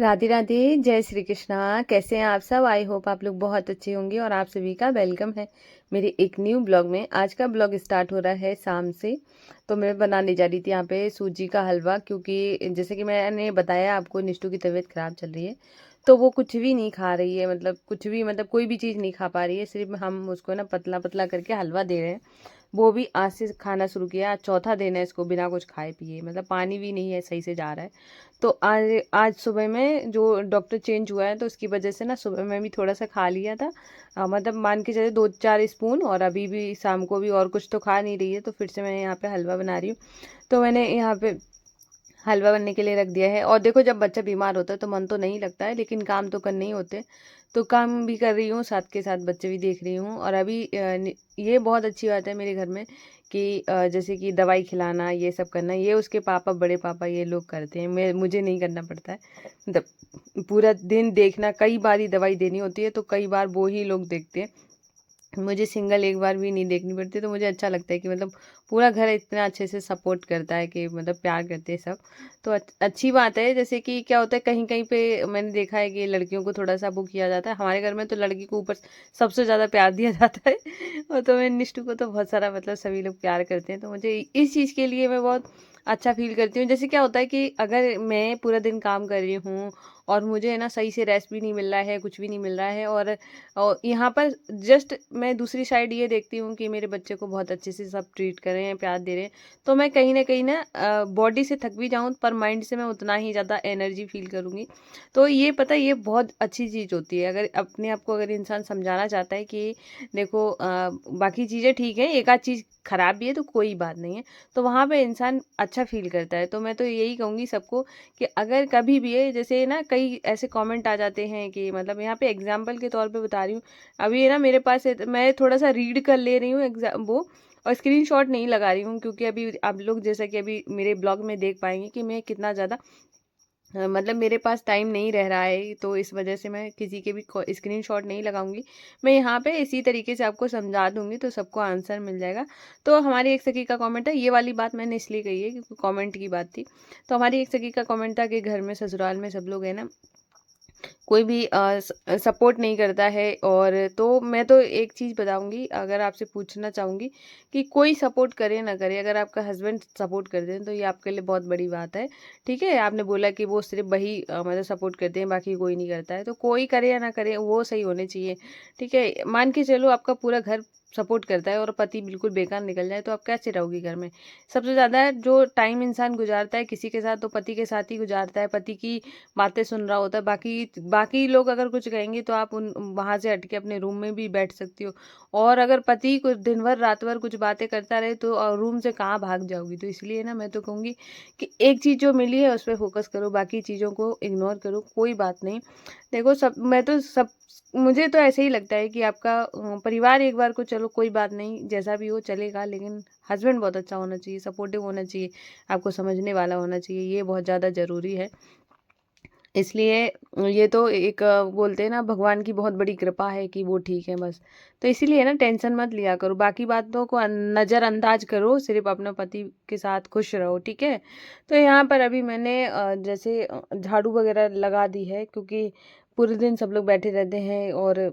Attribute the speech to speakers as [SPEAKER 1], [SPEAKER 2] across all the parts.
[SPEAKER 1] राधे राधे, जय श्री कृष्णा। कैसे हैं आप सब? आई होप आप लोग बहुत अच्छे होंगे और आप सभी का वेलकम है मेरे एक न्यू ब्लॉग में। आज का ब्लॉग स्टार्ट हो रहा है शाम से। तो मैं बनाने जा रही थी यहाँ पे सूजी का हलवा, क्योंकि जैसे कि मैंने बताया आपको, निष्ठू की तबीयत ख़राब चल रही है। तो वो कुछ भी नहीं खा रही है, मतलब कुछ भी, मतलब कोई भी चीज़ नहीं खा पा रही है। सिर्फ हम उसको ना पतला पतला करके हलवा दे रहे हैं। वो भी आज से खाना शुरू किया, आज चौथा दिन है इसको बिना कुछ खाए पिए, मतलब पानी भी नहीं है सही से जा रहा है। तो आज आज सुबह में जो डॉक्टर चेंज हुआ है, तो उसकी वजह से ना सुबह में भी थोड़ा सा खा लिया था। मतलब मान के चले 2-4 स्पून, और अभी भी शाम को भी और कुछ तो खा नहीं रही है। तो फिर से मैं यहाँ पे हलवा बना रही हूँ। तो मैंने यहाँ पे हलवा बनने के लिए रख दिया है। और देखो, जब बच्चा बीमार होता है तो मन तो नहीं लगता है, लेकिन काम तो करने ही होते हैं। तो काम भी कर रही हूँ, साथ के साथ बच्चे भी देख रही हूँ। और अभी ये बहुत अच्छी बात है मेरे घर में कि जैसे कि दवाई खिलाना, ये सब करना, ये उसके पापा, बड़े पापा, ये लोग करते हैं। मुझे नहीं करना पड़ता है। मतलब पूरा दिन देखना, कई बार ही दवाई देनी होती है तो कई बार वो ही लोग देखते हैं। मुझे सिंगल एक बार भी नहीं देखनी पड़ती। तो मुझे अच्छा लगता है कि मतलब पूरा घर इतना अच्छे से सपोर्ट करता है, कि मतलब प्यार करते हैं सब। तो अच्छी बात है। जैसे कि क्या होता है, कहीं कहीं पे मैंने देखा है कि लड़कियों को थोड़ा सा वो किया जाता है। हमारे घर में तो लड़की को ऊपर सबसे ज़्यादा प्यार दिया जाता है। और तो मैं निष्ठू को तो बहुत सारा, मतलब सभी लोग प्यार करते हैं। तो मुझे इस चीज़ के लिए मैं बहुत अच्छा फील करती हूँ। जैसे क्या होता है कि अगर मैं पूरा दिन काम कर रही हूँ और मुझे है ना सही से रेस्ट भी नहीं मिल रहा है, कुछ भी नहीं मिल रहा है, और यहाँ पर जस्ट मैं दूसरी साइड ये देखती हूँ कि मेरे बच्चे को बहुत अच्छे से सब ट्रीट कर रहे हैं, प्यार दे रहे हैं। तो मैं कहीं ना बॉडी से थक भी जाऊँ, पर माइंड से मैं उतना ही ज़्यादा एनर्जी फील करूँगी। तो ये पता है, ये बहुत अच्छी चीज़ होती है। अगर अपने आप को अगर इंसान समझाना चाहता है कि देखो, बाकी चीज़ें ठीक है, एक आध चीज़ खराब भी है तो कोई बात नहीं है, तो वहाँ पे इंसान अच्छा फील करता है। तो मैं तो यही कहूँगी सबको कि अगर कभी भी है, जैसे ना कई ऐसे कमेंट आ जाते हैं कि, मतलब यहाँ पे एग्जाम्पल के तौर पे बता रही हूँ। अभी है ना मेरे पास है, मैं थोड़ा सा रीड कर ले रही हूँ एग्जाम वो, और स्क्रीनशॉट नहीं लगा रही हूँ, क्योंकि अभी आप लोग जैसा कि अभी मेरे ब्लॉग में देख पाएंगे कि मैं कितना ज़्यादा मतलब मेरे पास टाइम नहीं रह रहा है। तो इस वजह से मैं किसी के भी स्क्रीनशॉट नहीं लगाऊंगी। मैं यहाँ पे इसी तरीके से आपको समझा दूंगी, तो सबको आंसर मिल जाएगा। तो हमारी एक सखी का कमेंट है, ये वाली बात मैंने इसलिए कही है क्योंकि कमेंट की बात थी। तो हमारी एक सखी का कमेंट था कि घर में, ससुराल में सब लोग है ना, कोई भी सपोर्ट नहीं करता है। और तो मैं तो एक चीज़ बताऊंगी, अगर आपसे पूछना चाहूँगी कि कोई सपोर्ट करे ना करे, अगर आपका हस्बैंड सपोर्ट कर दें तो ये आपके लिए बहुत बड़ी बात है। ठीक है, आपने बोला कि वो सिर्फ वही मतलब सपोर्ट करते हैं, बाकी कोई नहीं करता है। तो कोई करे या ना करे, वो सही होने चाहिए। ठीक है, मान के चलो आपका पूरा घर सपोर्ट करता है और पति बिल्कुल बेकार निकल जाए, तो आप कैसे रहोगी घर में? सबसे ज़्यादा जो टाइम इंसान गुजारता है किसी के साथ, तो पति के साथ ही गुजारता है। पति की बातें सुन रहा होता है। बाकी बाकी लोग अगर कुछ कहेंगे तो आप उन वहाँ से हट के अपने रूम में भी बैठ सकती हो। और अगर पति कुछ दिन भर रात भर कुछ बातें करता रहे, तो रूम से कहाँ भाग जाओगी? तो इसलिए ना मैं तो कहूँगी कि एक चीज़ जो मिली है उस पर फोकस करो, बाकी चीज़ों को इग्नोर करो, कोई बात नहीं। देखो, सब मैं तो सब मुझे तो ऐसे ही लगता है कि आपका परिवार एक बार को, चलो कोई बात नहीं, जैसा भी हो चलेगा, लेकिन हस्बैंड बहुत अच्छा होना चाहिए, सपोर्टिव होना चाहिए, आपको समझने वाला होना चाहिए। ये बहुत ज़्यादा ज़रूरी है। इसलिए ये तो एक बोलते हैं ना, भगवान की बहुत बड़ी कृपा है कि वो ठीक है बस। तो इसीलिए ना टेंशन मत लिया करो, बाकी बातों को नज़रअंदाज करो, सिर्फ अपने पति के साथ खुश रहो। ठीक है। तो यहाँ पर अभी मैंने जैसे झाड़ू वगैरह लगा दी है, क्योंकि पूरे दिन सब लोग बैठे रहते हैं। और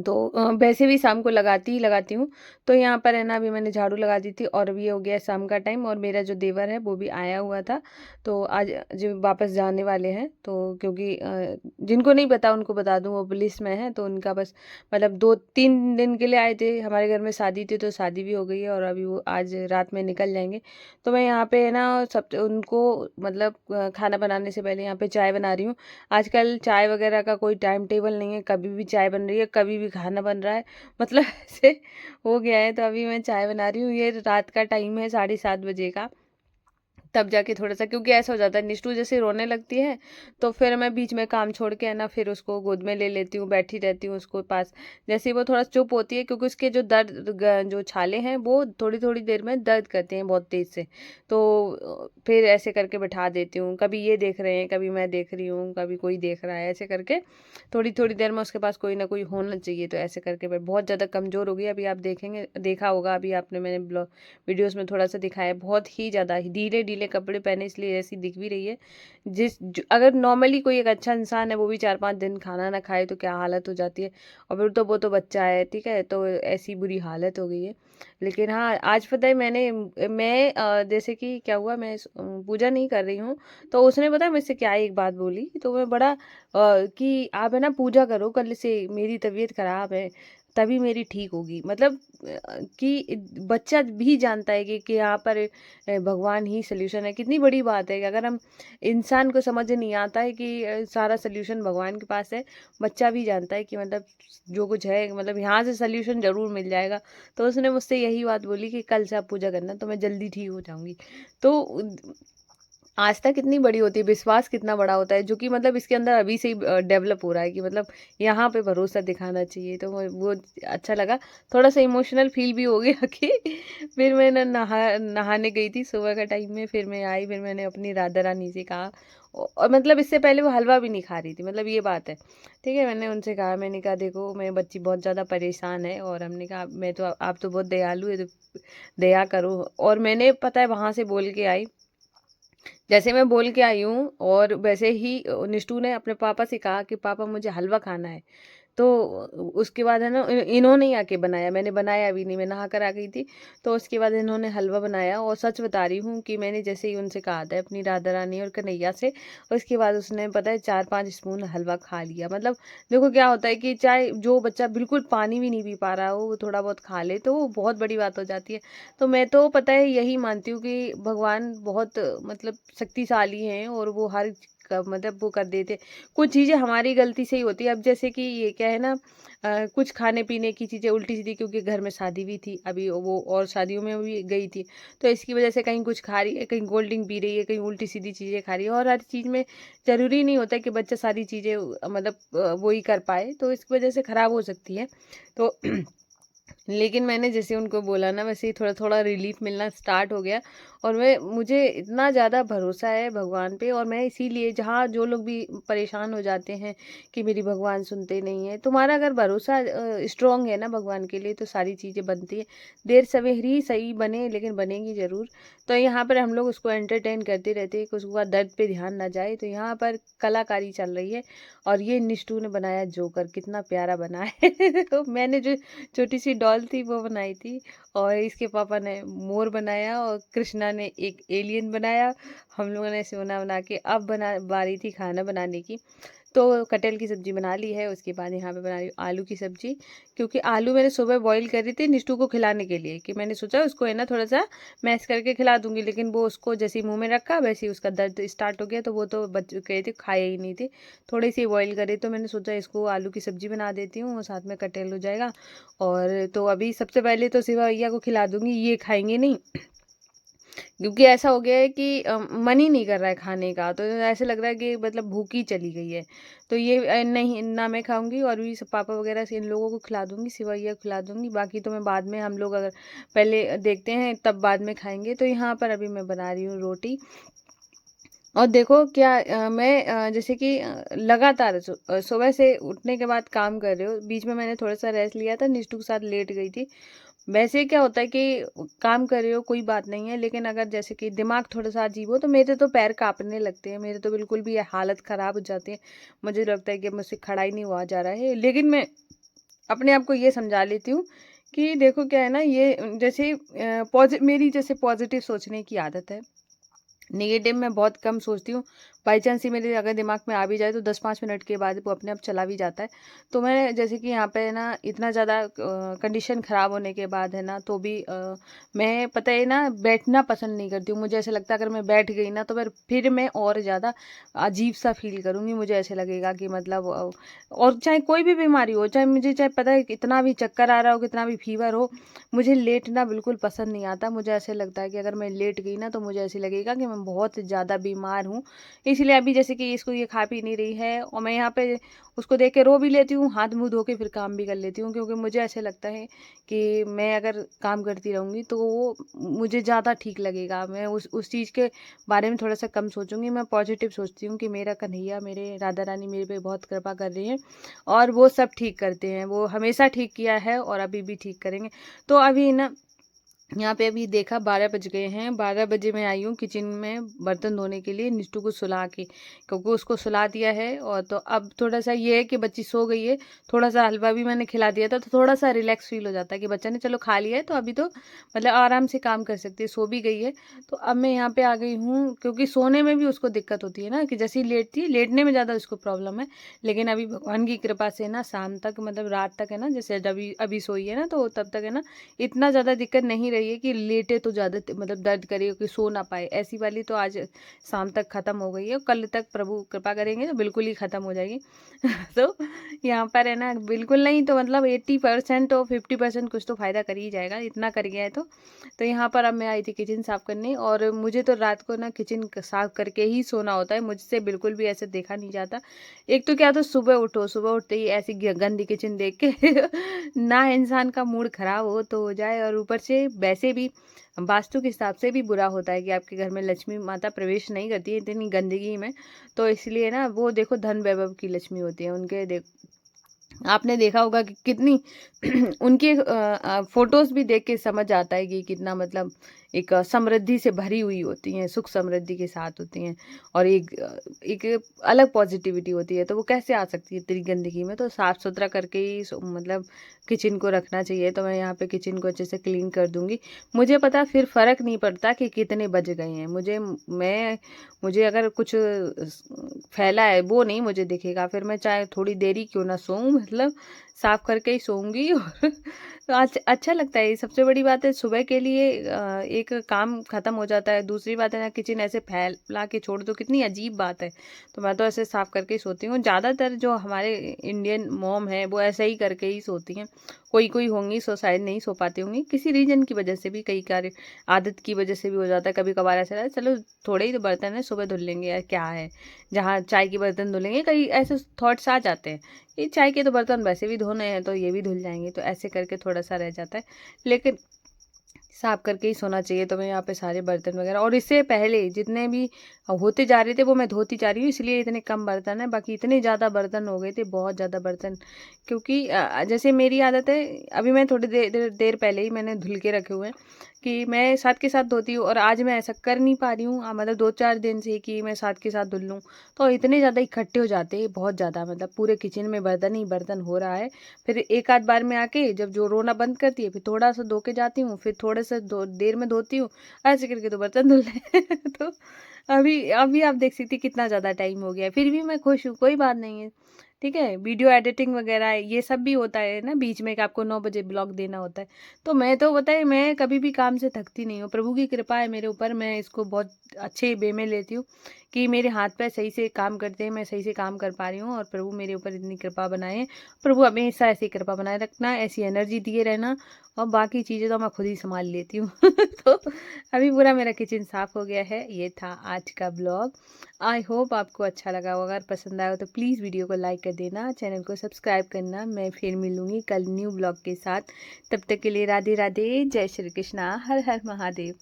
[SPEAKER 1] तो वैसे भी शाम को लगाती ही लगाती हूँ। तो यहाँ पर है ना, अभी मैंने झाड़ू लगा दी थी, और अभी हो गया शाम का टाइम, और मेरा जो देवर है वो भी आया हुआ था। तो आज जो वापस जाने वाले हैं, तो क्योंकि जिनको नहीं पता उनको बता दूँ, वो पुलिस में है। तो उनका बस मतलब 2-3 दिन के लिए आए थे, हमारे घर में शादी थी, तो शादी भी हो गई है, और अभी वो आज रात में निकल जाएंगे। तो मैं यहाँ पे है ना सब उनको, मतलब खाना बनाने से पहले यहाँ पे चाय बना रही हूँ। आजकल चाय वगैरह का कोई टाइम टेबल नहीं है, कभी भी चाय बन रही है, कभी भी खाना बन रहा है, मतलब ऐसे हो गया है। तो अभी मैं चाय बना रही हूँ, ये रात का टाइम है, 7:30 बजे का। तब जाके थोड़ा सा, क्योंकि ऐसा हो जाता है निष्ठू जैसे रोने लगती है, तो फिर मैं बीच में काम छोड़ के है ना, फिर उसको गोद में ले लेती हूँ, बैठी रहती हूँ उसको पास। जैसे ही वो थोड़ा चुप होती है, क्योंकि उसके जो जो छाले हैं वो थोड़ी थोड़ी देर में दर्द करते हैं बहुत तेज से। तो फिर ऐसे करके बैठा देती हूँ, कभी ये देख रहे हैं, कभी मैं देख रही हूँ, कभी कोई देख रहा है, ऐसे करके थोड़ी थोड़ी देर में उसके पास कोई ना कोई होना चाहिए। तो ऐसे करके मैं बहुत ज़्यादा कमज़ोर हो गई। अभी आप देखेंगे, देखा होगा, अभी आपने मैंने ब्लॉग वीडियोस में थोड़ा सा दिखाया है, बहुत ही ज़्यादा ढीले ढीले ढीले कपड़े पहने इसलिए ऐसी दिख भी रही है। अगर नॉर्मली कोई एक अच्छा इंसान है वो भी 4-5 दिन खाना ना खाए तो क्या हालत हो जाती है, और फिर तो वो तो बच्चा है, ठीक है, तो ऐसी बुरी हालत हो गई है। लेकिन हाँ, आज पता है मैं जैसे कि क्या हुआ, मैं पूजा नहीं कर रही हूँ, तो उसने पता है मुझसे क्या एक बात बोली, तो मैं बड़ा कि आप है ना पूजा करो, कल से मेरी तबीयत खराब है, तभी मेरी ठीक होगी। मतलब कि बच्चा भी जानता है कि यहाँ पर भगवान ही सल्यूशन है। कितनी बड़ी बात है कि अगर हम इंसान को समझ नहीं आता है कि सारा सल्यूशन भगवान के पास है, बच्चा भी जानता है कि मतलब जो कुछ है मतलब यहाँ से सल्यूशन ज़रूर मिल जाएगा। तो उसने मुझसे यही बात बोली कि कल से आप पूजा करना तो मैं जल्दी ठीक हो जाऊँगी। तो आस्था कितनी बड़ी होती है, विश्वास कितना बड़ा होता है, जो कि मतलब इसके अंदर अभी से ही डेवलप हो रहा है कि मतलब यहाँ पे भरोसा दिखाना चाहिए। तो वो अच्छा लगा, थोड़ा सा इमोशनल फील भी हो गया कि फिर मैं ना नहाने गई थी सुबह का टाइम में, फिर मैं आई, फिर मैंने अपनी राधा रानी से कहा, और मतलब इससे पहले वो हलवा भी नहीं खा रही थी, मतलब ये बात है, ठीक है। मैंने उनसे कहा, मैंने कहा देखो मेरी बच्ची बहुत ज़्यादा परेशान है, और हमने कहा मैं तो आप तो बहुत दयालु है, तो दया करो। और मैंने पता है वहाँ से बोल के आई, जैसे मैं बोल के आई हूँ, और वैसे ही निष्ठू ने अपने पापा से कहा कि पापा मुझे हलवा खाना है। तो उसके बाद है ना इन्होंने ही आके बनाया, मैंने बनाया भी नहीं, मैं नहा कर आ गई थी। तो उसके बाद इन्होंने हलवा बनाया, और सच बता रही हूँ कि मैंने जैसे ही उनसे कहा था अपनी राधा रानी और कन्हैया से, उसके बाद उसने पता है 4-5 स्पून हलवा खा लिया। मतलब देखो क्या होता है कि चाहे जो बच्चा बिल्कुल पानी भी नहीं पी पा रहा हो, वो थोड़ा बहुत खा ले तो वो बहुत बड़ी बात हो जाती है। तो मैं तो पता है यही मानती हूँ कि भगवान बहुत मतलब शक्तिशाली हैं, और वो हर मतलब वो कर देते। कुछ चीज़ें हमारी गलती से ही होती है। अब जैसे कि ये क्या है ना, कुछ खाने पीने की चीज़ें उल्टी सीधी, क्योंकि घर में शादी भी थी अभी वो, और शादियों में भी गई थी, तो इसकी वजह से कहीं कुछ खा रही है, कहीं कोल्ड ड्रिंक पी रही है, कहीं उल्टी सीधी चीज़ें खा रही है, और हर चीज़ में ज़रूरी नहीं होता कि बच्चा सारी चीज़ें मतलब वो ही कर पाए, तो इसकी वजह से ख़राब हो सकती है। तो लेकिन मैंने जैसे उनको बोला ना, वैसे ही थोड़ा-थोड़ा रिलीफ़ मिलना स्टार्ट हो गया, और मुझे इतना ज़्यादा भरोसा है भगवान पे, और मैं इसीलिए जहाँ जो लोग भी परेशान हो जाते हैं कि मेरी भगवान सुनते नहीं हैं, तुम्हारा अगर भरोसा स्ट्रॉन्ग है ना भगवान के लिए, तो सारी चीज़ें बनती हैं। देर सवेर ही सही बने, लेकिन बनेगी ज़रूर। तो यहाँ पर हम लोग उसको एंटरटेन करते रहते हैं कि उसका दर्द पे ध्यान ना जाए। तो यहाँ पर कलाकारी चल रही है, और ये निष्ठू ने बनाया जोकर, कितना प्यारा बना है। तो मैंने जो छोटी सी डॉल थी वो बनाई थी, और इसके पापा ने मोर बनाया, और कृष्णा ने एक एलियन बनाया। हम लोगों ने ऐसे बना के अब बना बारी थी खाना बनाने की। तो कटहल की सब्ज़ी बना ली है, उसके बाद यहाँ पे बना रही हूँ आलू की सब्ज़ी, क्योंकि आलू मैंने सुबह बॉईल करी थी निष्ठू को खिलाने के लिए, कि मैंने सोचा उसको है ना थोड़ा-सा मैश करके खिला दूँगी, लेकिन वो उसको जैसे ही मुँह में रखा वैसे ही उसका दर्द स्टार्ट हो गया, तो वो तो बच गए थे, खाए ही नहीं थे। थोड़ी-सी बॉईल करे, तो मैंने सोचा इसको आलू की सब्ज़ी बना देती हूँ, और साथ में कटहल हो जाएगा। और तो अभी सबसे पहले तो सिवा भैया को खिला दूँगी, ये खाएँगे नहीं। क्योंकि ऐसा हो गया है कि मन ही नहीं कर रहा है खाने का, तो ऐसे लग रहा है कि मतलब भूख ही चली गई है। तो ये नहीं, ना मैं खाऊँगी, और भी सब पापा वगैरह से इन लोगों को खिला दूँगी, सिवैया को खिला दूँगी, बाकी तो मैं बाद में, हम लोग अगर पहले देखते हैं तब बाद में खाएँगे। तो यहाँ पर अभी मैं बना रही हूँ रोटी, और देखो क्या मैं जैसे कि लगातार सुबह से उठने के बाद काम कर रही हूँ, बीच में मैंने थोड़ा-सा रेस्ट लिया था, निष्ठू के साथ लेट गई थी। वैसे क्या होता है कि काम कर रहे हो कोई बात नहीं है, लेकिन अगर जैसे कि दिमाग थोड़ा-सा अजीब हो, तो मेरे तो पैर काँपने लगते हैं, मेरे तो बिल्कुल भी हालत ख़राब हो जाती है। मुझे लगता है कि अब मुझसे खड़ा ही नहीं हुआ जा रहा है, लेकिन मैं अपने आप को ये समझा लेती हूँ कि देखो क्या है ना, ये जैसे मेरी जैसे पॉज़िटिव सोचने की आदत है। नेगेटिव मैं बहुत कम सोचती हूँ। बाई चांस ही मेरे अगर दिमाग में आ भी जाए, तो 10-5 मिनट के बाद वो अपने आप चला भी जाता है। तो मैं जैसे कि यहाँ पे ना इतना ज़्यादा कंडीशन ख़राब होने के बाद है ना, तो भी मैं पता है ना बैठना पसंद नहीं करती हूँ। मुझे ऐसा लगता है अगर मैं बैठ गई ना, तो फिर मैं और ज़्यादा अजीब-सा फ़ील करूँगी। मुझे ऐसे लगेगा कि मतलब और चाहे कोई भी बीमारी हो, चाहे पता है कितना भी चक्कर आ रहा हो, कितना भी फ़ीवर हो, मुझे लेटना बिल्कुल पसंद नहीं आता। मुझे ऐसे लगता है कि अगर मैं लेट गई ना, तो मुझे ऐसे लगेगा कि मैं बहुत ज़्यादा बीमार हूँ। इसलिए अभी जैसे कि इसको ये खा पी नहीं रही है, और मैं यहाँ पे उसको देख के रो भी लेती हूँ, हाथ मुँह धो के फिर काम भी कर लेती हूँ, क्योंकि मुझे ऐसे लगता है कि मैं अगर काम करती रहूँगी तो वो मुझे ज़्यादा ठीक लगेगा। मैं उस चीज़ के बारे में थोड़ा-सा कम सोचूँगी। मैं पॉज़िटिव सोचती हूँ कि मेरा कन्हैया, मेरे राधा रानी मेरे पे बहुत कृपा कर रही हैं, और वो सब ठीक करते हैं। वो हमेशा ठीक किया है, और अभी भी ठीक करेंगे। तो अभी ना यहाँ पे अभी देखा 12 बज गए हैं। 12 बजे मैं आई हूँ किचन में बर्तन धोने के लिए निष्ठू को सुला के, क्योंकि उसको सुला दिया है। और तो अब थोड़ा सा ये है कि बच्ची सो गई है, थोड़ा सा हलवा भी मैंने खिला दिया था, तो थोड़ा सा रिलैक्स फील हो जाता है कि बच्चा ने चलो खा लिया है तो अभी तो मतलब आराम से काम कर सकती है, सो भी गई है। तो अब मैं यहाँ पे आ गई हूँ, क्योंकि सोने में भी उसको दिक्कत होती है ना, कि जैसे ही लेटती है, लेटने में ज़्यादा उसको प्रॉब्लम है। लेकिन अभी भगवान की कृपा से ना शाम तक मतलब रात तक है ना, जैसे अभी अभी सोई है ना, तो तब तक है ना इतना ज़्यादा दिक्कत नहीं रही है कि लेटे तो ज़्यादा मतलब दर्द करे कि सो ना पाए, ऐसी वाली तो आज शाम तक ख़त्म हो गई है। कल तक प्रभु कृपा करेंगे तो बिल्कुल ही ख़त्म हो जाएगी। तो यहाँ पर है ना, बिल्कुल नहीं तो मतलब 80% और 50% कुछ तो फ़ायदा कर ही जाएगा, इतना कर गया है तो यहाँ पर अब मैं आई थी किचन साफ़ करने, और मुझे तो रात को ना किचन साफ़ करके ही सोना होता है, मुझसे बिल्कुल भी ऐसे देखा नहीं जाता। एक तो क्या, तो सुबह उठो, सुबह उठते ही ऐसी गंदी किचन देख के ना इंसान का मूड खराब हो तो हो जाए, और ऊपर से वैसे भी वास्तु के हिसाब से भी बुरा होता है कि आपके घर में लक्ष्मी माता प्रवेश नहीं करती है इतनी गंदगी में। तो इसलिए ना वो देखो धन वैभव की लक्ष्मी होती है, उनके आपने देखा होगा कि कितनी उनके फोटोज भी देख के समझ आता है कि कितना मतलब एक समृद्धि से भरी हुई होती हैं, सुख समृद्धि के साथ होती हैं, और एक अलग पॉजिटिविटी होती है। तो वो कैसे आ सकती है इतनी गंदगी में, तो साफ़ सुथरा करके ही मतलब किचन को रखना चाहिए। तो मैं यहाँ पे किचन को अच्छे से क्लीन कर दूँगी। मुझे पता फिर फ़र्क नहीं पड़ता कि कितने बज गए हैं, मुझे अगर कुछ फैला है वो नहीं मुझे दिखेगा, फिर मैं चाहे थोड़ी देरी क्यों ना सोऊं, मतलब साफ करके ही सोऊंगी। और तो अच्छा लगता है, ये सबसे बड़ी बात है। सुबह के लिए एक काम खत्म हो जाता है, दूसरी बात है ना किचन ऐसे फैला के छोड़ दो, कितनी अजीब बात है। तो मैं तो ऐसे साफ करके ही सोती हूँ, ज़्यादातर जो हमारे इंडियन मॉम है वो ऐसे ही करके ही सोती हैं। कोई कोई होंगी सो शायद नहीं सो पाती होंगी, किसी रीजन की वजह से भी, कई कार्य आदत की वजह से भी हो जाता है। कभी कभार ऐसा रहता है चलो थोड़े ही तो बर्तन है, सुबह धुल लेंगे यार क्या है, जहाँ चाय के बर्तन धुलेंगे, कई ऐसे थॉट्स आ जाते हैं। ये चाय के तो बर्तन वैसे भी धोने हैं तो ये भी धुल जाएंगे, तो ऐसे करके थोड़ा सा रह जाता है। लेकिन साफ करके ही सोना चाहिए। तो मैं यहाँ पे सारे बर्तन वगैरह, और इससे पहले जितने भी होते जा रहे थे वो मैं धोती जा रही हूँ, इसलिए इतने कम बर्तन है। बाकी इतने ज़्यादा बर्तन हो गए थे, बहुत ज़्यादा बर्तन, क्योंकि जैसे मेरी आदत है, अभी मैं थोड़ी देर पहले ही मैंने धुल के रखे हुए हैं कि मैं साथ के साथ धोती हूँ, और आज मैं ऐसा कर नहीं पा रही हूँ मतलब 2-4 दिन से कि मैं साथ के साथ धुल लूँ। तो इतने ज़्यादा इकट्ठे हो जाते हैं, बहुत ज़्यादा, मतलब पूरे किचन में बर्तन ही बर्तन हो रहा है। फिर एक आध बार में आके जब जो रोना बंद करती है, फिर थोड़ा सा धो के जाती हूँ, फिर थोड़े से देर में धोती हूँ, ऐसे करके तो बर्तन धुल रहे हैं। तो अभी अभी आप देख सकती कितना ज़्यादा टाइम हो गया है, फिर भी मैं खुश हूँ, कोई बात नहीं है। ठीक है, वीडियो एडिटिंग वगैरह ये सब भी होता है ना बीच में, कि आपको 9 बजे ब्लॉग देना होता है। तो मैं तो बताए, मैं कभी भी काम से थकती नहीं हूँ, प्रभु की कृपा है मेरे ऊपर, मैं इसको बहुत अच्छे वे में लेती हूँ कि मेरे हाथ पैर सही से काम करते हैं, मैं सही से काम कर पा रही हूँ, और प्रभु मेरे ऊपर इतनी कृपा बनाए। प्रभु हमेशा ऐसी कृपा बनाए रखना, ऐसी एनर्जी दिए रहना, और बाकी चीज़ें तो मैं खुद ही संभाल लेती हूँ। तो अभी पूरा मेरा किचन साफ़ हो गया है। ये था आज का ब्लॉग। आई होप आपको अच्छा लगा होगा, अगर पसंद आया हो तो प्लीज़ वीडियो को लाइक कर देना, चैनल को सब्सक्राइब करना। मैं फिर मिलूँगी कल न्यू ब्लॉग के साथ, तब तक के लिए राधे राधे, जय श्री कृष्णा, हर हर महादेव।